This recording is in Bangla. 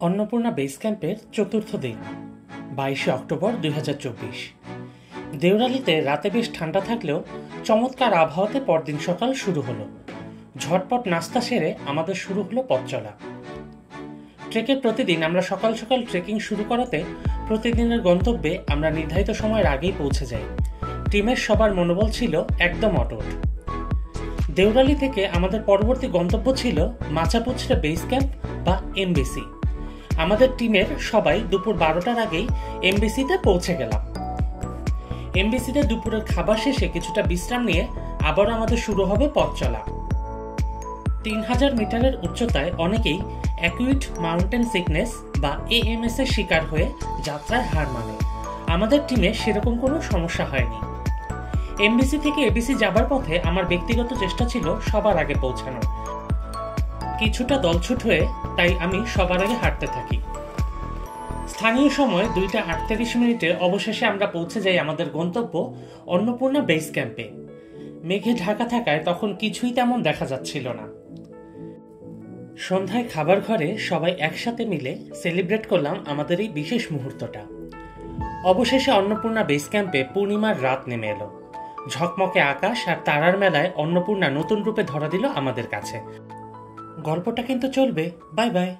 অন্নপূর্ণা বেস ক্যাম্পের চতুর্থ দিন 22শে অক্টোবর 2024। দেউরালিতে রাতে বেশ ঠান্ডা থাকলেও চমৎকার আবহাওয়াতে পরদিন সকাল শুরু হলো। ঝটপট নাস্তা সেরে আমাদের শুরু হলো পথ চলা। ট্রেকের প্রতিদিন আমরা সকাল সকাল ট্রেকিং শুরু করাতে প্রতিদিনের গন্তব্যে আমরা নির্ধারিত সময়ের আগেই পৌঁছে যাই। টিমের সবার মনোবল ছিল একদম অটুট। দেউরালি থেকে আমাদের পরবর্তী গন্তব্য ছিল মাচাপুছড়া বেস ক্যাম্প বা এমবিসি। আমাদের টিমের সবাই দুপুর 12টার আগেই এমবিসিতে পৌঁছে গেলাম। এমবিসিতে দুপুরের খাবার শেষে কিছুটা বিশ্রাম নিয়ে আবার আমাদের শুরু হবে পথ চলা। 3000 মিটারের উচ্চতায় অনেকেই অ্যাকুইট মাউন্টেন সিকনেস বা এএমএস এর শিকার হয়ে যাত্রায় হার মানে। আমাদের টিমে সেরকম কোনো সমস্যা হয়নি। এমবিসি থেকে এবিসি যাবার পথে আমার ব্যক্তিগত চেষ্টা ছিল সবার আগে পৌঁছানো। কিছুটা দলছুট হয়ে তাই আমি সবার আগে হাঁটতে থাকি। স্থানীয় সময় 2:38 অবশেষে আমরা পৌঁছে যাই আমাদের গন্তব্য অন্নপূর্ণা বেস ক্যাম্পে। মেঘে ঢাকা থাকায় তখন কিছুই তেমন দেখা যাচ্ছিল না। সন্ধ্যায় খাবার ঘরে সবাই একসাথে মিলে সেলিব্রেট করলাম আমাদের এই বিশেষ মুহূর্তটা। অবশেষে অন্নপূর্ণা বেস ক্যাম্পে পূর্ণিমার রাত নেমে এলো। ঝকমকে আকাশ আর তারার মেলায় অন্নপূর্ণা নতুন রূপে ধরা দিল আমাদের কাছে। গল্পটা কিন্তু চলবে। Bye bye.